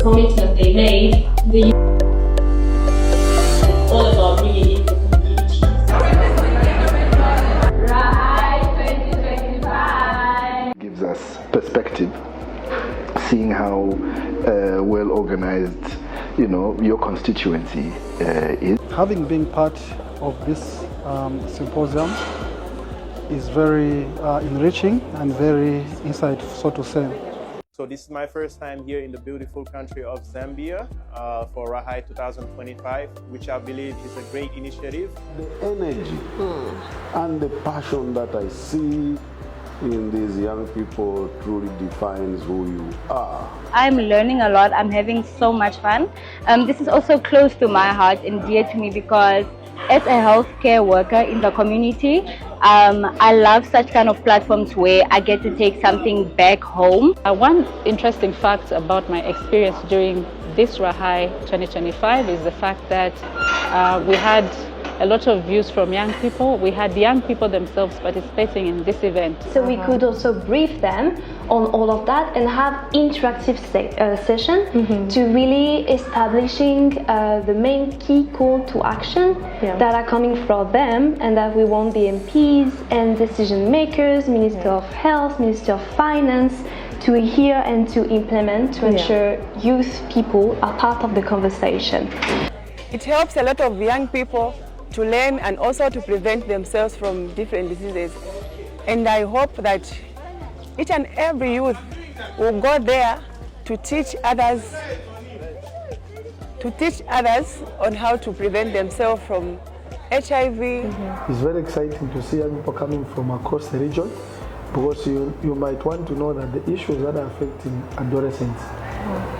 commitment they made. It's all about bringing in the communities. RAHI 2025 gives us perspective, seeing how well organized, your constituency is. Having been part of this symposium is very enriching and very insightful, so to say. So this is my first time here in the beautiful country of Zambia for RAHI 2025, which I believe is a great initiative. The energy and the passion that I see in these young people truly defines who you are. I'm learning a lot. I'm having so much fun. This is also close to my heart and dear to me because as a healthcare worker in the community, I love such kind of platforms where I get to take something back home. One interesting fact about my experience during this RAHI 2025 is the fact that we had a lot of views from young people. We had young people themselves participating in this event. So we could also brief them on all of that and have interactive session to really establishing the main key call to action that are coming from them and that we want the MPs and decision makers, Minister of Health, Minister of Finance to hear and to implement to ensure youth people are part of the conversation. It helps a lot of young people to learn and also to prevent themselves from different diseases. And I hope that each and every youth will go there to teach others on how to prevent themselves from HIV. It's very exciting to see young people coming from across the region because you might want to know that the issues that are affecting adolescents,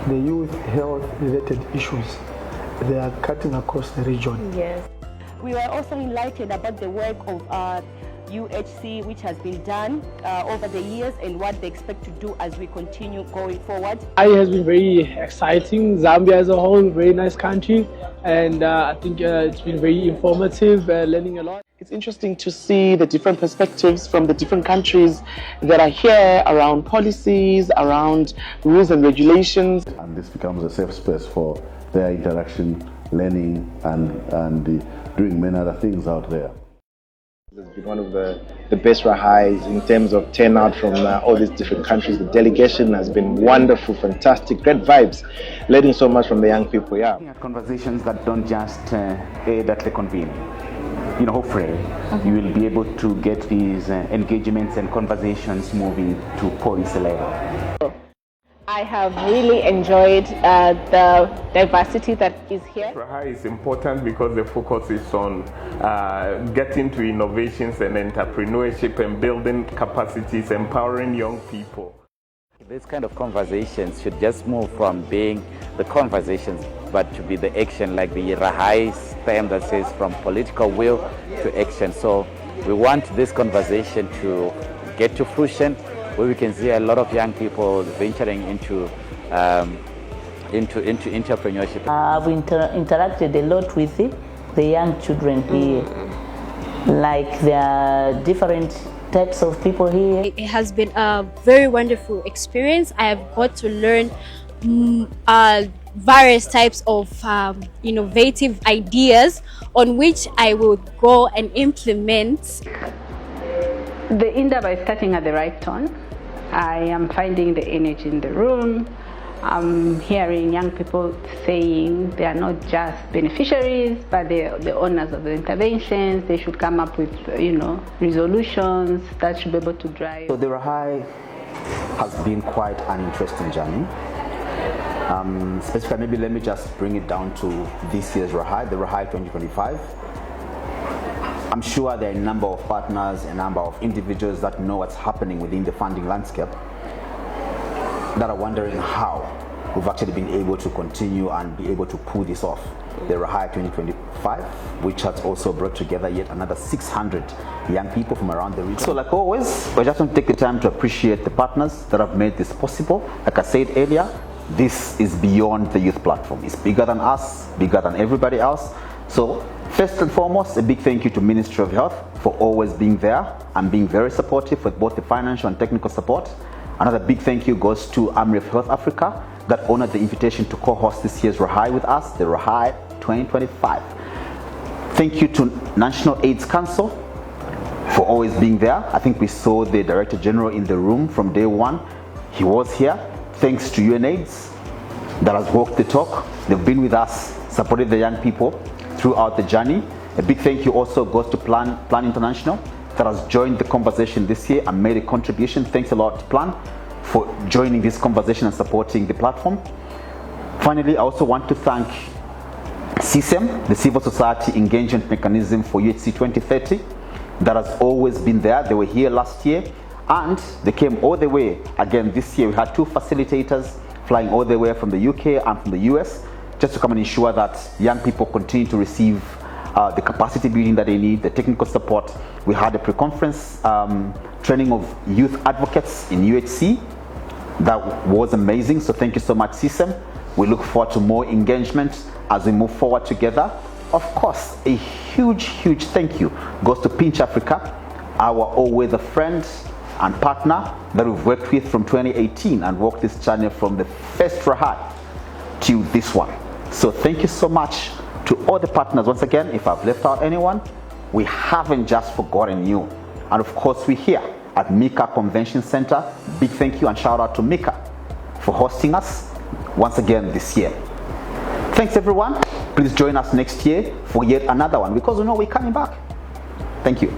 the youth health related issues, they are cutting across the region. Yes. We were also enlightened about the work of UHC which has been done over the years and what they expect to do as we continue going forward. It has been very exciting. Zambia as a whole, very nice country, and I think it's been very informative, learning a lot. It's interesting to see the different perspectives from the different countries that are here around policies, around rules and regulations. And this becomes a safe space for their interaction, learning and doing many other things out there. It's been one of the best RAHIs in terms of turnout from all these different countries. The delegation has been wonderful, fantastic, great vibes, learning so much from the young people. Conversations that don't just aid at the convene. Hopefully you will be able to get these engagements and conversations moving to policy level. I have really enjoyed the diversity that is here. RAHI is important because the focus is on getting to innovations and entrepreneurship and building capacities, empowering young people. This kind of conversations should just move from being the conversations but to be the action, like the RAHI term that says from political will to action. So we want this conversation to get to fruition, where we can see a lot of young people venturing into entrepreneurship. I've interacted a lot with the young children here. Like there are different types of people here. It has been a very wonderful experience. I have got to learn various types of innovative ideas on which I will go and implement. The Indaba is starting at the right tone. I am finding the energy in the room. I'm hearing young people saying they are not just beneficiaries, but they're the owners of the interventions. They should come up with, resolutions that should be able to drive. So the RAHI has been quite an interesting journey. Specifically, maybe let me just bring it down to this year's RAHI, the RAHI 2025. I'm sure there are a number of partners, a number of individuals that know what's happening within the funding landscape that are wondering how we've actually been able to continue and be able to pull this off. The RAHI 2025, which has also brought together yet another 600 young people from around the region. So like always, we just want to take the time to appreciate the partners that have made this possible. Like I said earlier, this is beyond the youth platform. It's bigger than us, bigger than everybody else. So first and foremost, a big thank you to Ministry of Health for always being there and being very supportive with both the financial and technical support. Another big thank you goes to Army of Health Africa that honored the invitation to co-host this year's RAHI with us, the RAHI 2025. Thank you to National AIDS Council for always being there. I think we saw the Director General in the room from day one. He was here. Thanks to UNAIDS that has walked the talk. They've been with us, supported the young people throughout the journey. A big thank you also goes to Plan International that has joined the conversation this year and made a contribution. Thanks a lot, Plan, for joining this conversation and supporting the platform. Finally, I also want to thank CSEM, the Civil Society Engagement Mechanism for UHC 2030, that has always been there. They were here last year and they came all the way again this year. We had 2 facilitators flying all the way from the UK and from the US just to come and ensure that young people continue to receive the capacity building that they need, the technical support. We had a pre-conference training of youth advocates in UHC. That was amazing, so thank you so much, CSEM. We look forward to more engagement as we move forward together. Of course, a huge thank you goes to Pinch Africa, our always a friend and partner that we've worked with from 2018 and walked this journey from the first RAHI to this one. So thank you so much to all the partners. Once again, if I've left out anyone, we haven't just forgotten you. And of course, we're here at Mika Convention Center. Big thank you and shout out to Mika for hosting us once again this year. Thanks everyone. Please join us next year for yet another one because we know we're coming back. Thank you.